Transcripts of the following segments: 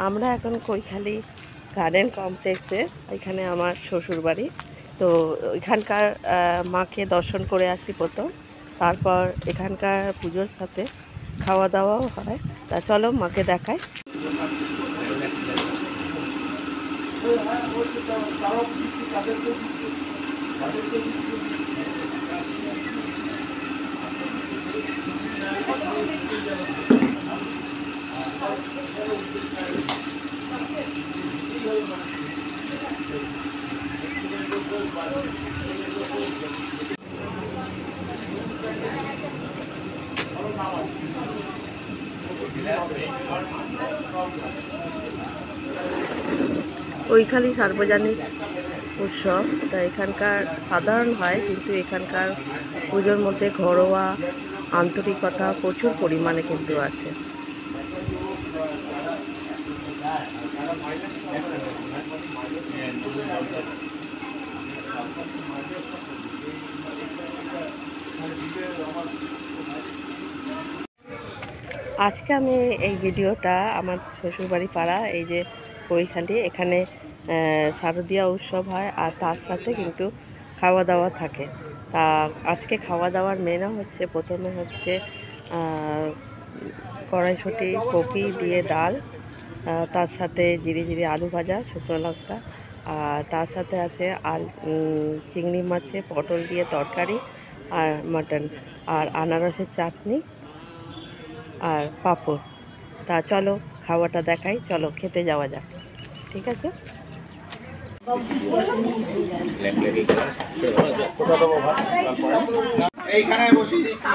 আমরা এখন কৈখালী গার্ডেন কমপ্লেক্সে, এখানে আমার শ্বশুর বাড়ি। তো এখানকার মাকে দর্শন করে আসি প্রথম, তারপর এখানকার পুজোর সাথে খাওয়া দাওয়াও হয়। তা চলো মাকে দেখাই। কৈখালী সার্বজনীন উৎসব, তা এখানকার সাধারণ হয়, কিন্তু এখানকার পুজোর মধ্যে ঘরোয়া আন্তরিকতা প্রচুর পরিমাণে কিন্তু আছে। আজকে আমি এই ভিডিওটা আমার শ্বশুরবাড়ি পাড়া, এই যে কৈখালী, এখানে শারদীয়া উৎসব হয় আর তার সাথে কিন্তু খাওয়া দাওয়া থাকে। তা আজকে খাওয়া দাওয়ার মেনু হচ্ছে, প্রথমে হচ্ছে কড়াইশুঁটি কপি দিয়ে ডাল, তার সাথে জিরে জিরে আলু ভাজা, শুকনো লঙ্কা, আর তার সাথে আছে চিংড়ি মাছে পটল দিয়ে তরকারি আর মাটন, আর আনারসের চাটনি আর পাঁপড়। তা চলো খাওয়াটা দেখাই, চলো খেতে যাওয়া যাক। ঠিক আছে। এইখানে বসিয়ে দিচ্ছি।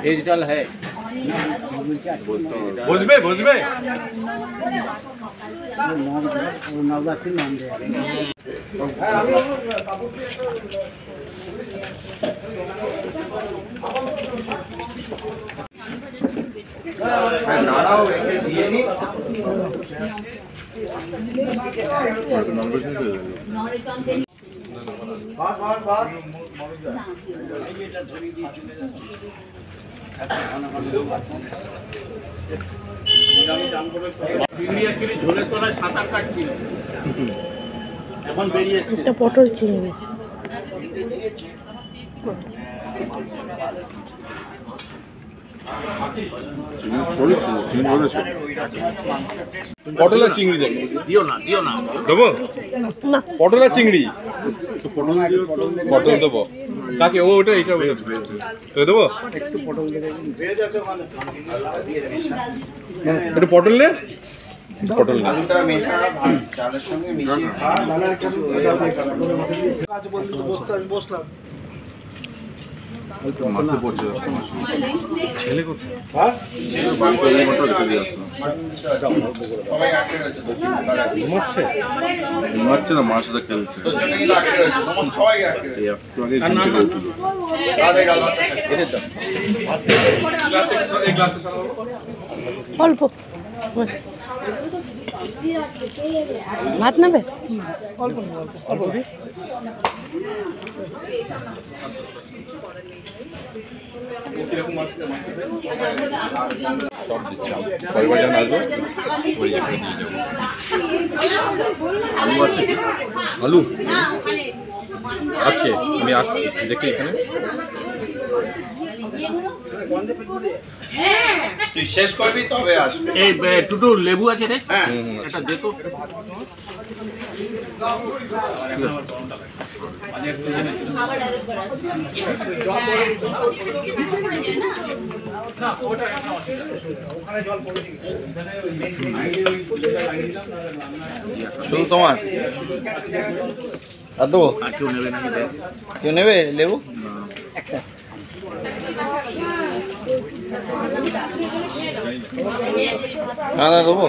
ভেজ ডাল হ্যাঁ, বসবে বসবে। দাঁড়াও, দিয়ে নি। ঝোলের তলায় সাঁতার কাটছিল, এখন বেরিয়ে এসেছে পটল চিংড়ি। পটল আর চিংড়ি দেবো। দিও না দেবো না, পটল আর চিংড়ি। পটল দেবো কাকে? ও ওটা এইটা দেবো। একটু পটল নে, পটল নে। বসলাম মাছে পড়ছে ছেলে কোথায়? ঘুমাচ্ছে না, মার সাথে খেলছে। অল্প ভাত নেবে? অল্প অল্প। সব দিচ্ছি, পরিবার যখন আসবো ওই এখানে দিয়ে যাবো। আলু আছে? আলু আছে, আমি আসছি দেখি এখানে। তুই শেষ করবি তবে আসবি। এই টুটু লেবু আছে রে? হ্যাঁ, এটা দে তো। শুধু তোমার আর দেবো? কেউ নেবে লেবু? হ্যাঁ দেবো।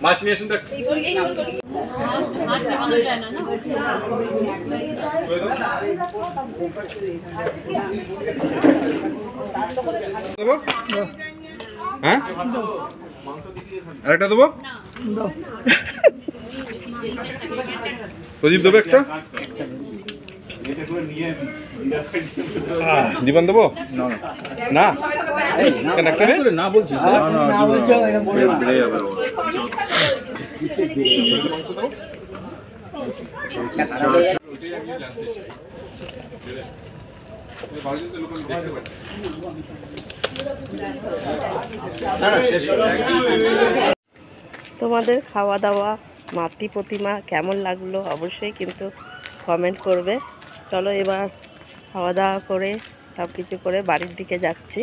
মাছ নিয়ে আসুন। হ্যাঁ, আরেকটা দেবো। প্রদীপ দেবে একটা দীপান দেবো না কেন একটা নেই? না বলছিস তোমাদের খাওয়া দাওয়া মাতৃ প্রতিমা কেমন লাগলো অবশ্যই কিন্তু কমেন্ট করবে। চলো এবার খাওয়া দাওয়া করে সব কিছু করে বাড়ির দিকে যাচ্ছি।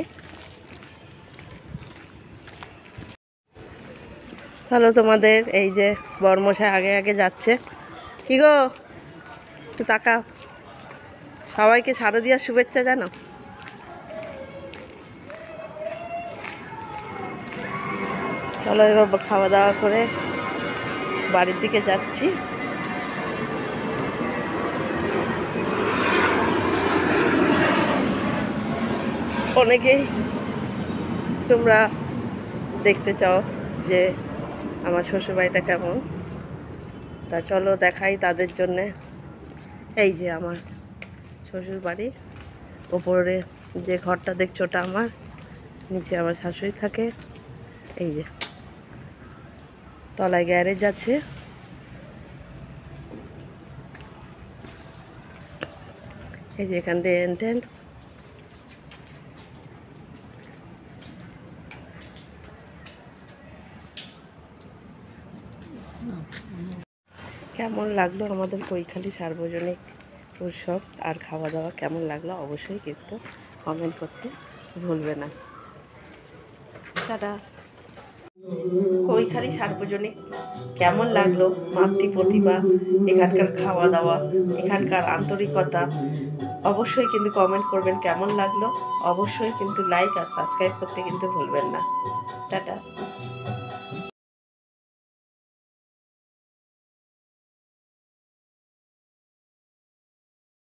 চলো তোমাদের এই যে বর্মশাই আগে আগে যাচ্ছে। কি গো একটু তাকাও, সবাইকে শারদীয়ার শুভেচ্ছা জানো। চলো এবার খাওয়া দাওয়া করে বাড়ির দিকে যাচ্ছি। অনেকেই তোমরা দেখতে চাও যে আমার শ্বশুরবাড়িটা কেমন, তা চলো দেখাই তাদের জন্যে। এই যে আমার শ্বশুর বাড়ি, ওপরে যে ঘরটা দেখছো ওটা আমার, নিচে আমার শাশুড়ি থাকে। এই যে তলায় গ্যারেজ আছে। এই যে এখান দিয়ে এন্ট্রেন্স। কেমন লাগলো আমাদের কৈখালী সার্বজনিক উৎসব আর খাওয়া দাওয়া কেমন লাগলো অবশ্যই কিন্তু কমেন্ট করতে ভুলবে না। টাটা। কৈখালী সার্বজনিক কেমন লাগলো, মাতৃ প্রতিভা, এখানকার খাওয়া দাওয়া, এখানকার আন্তরিকতা অবশ্যই কিন্তু কমেন্ট করবেন কেমন লাগলো। অবশ্যই কিন্তু লাইক আর সাবস্ক্রাইব করতে কিন্তু ভুলবেন না। টাটা।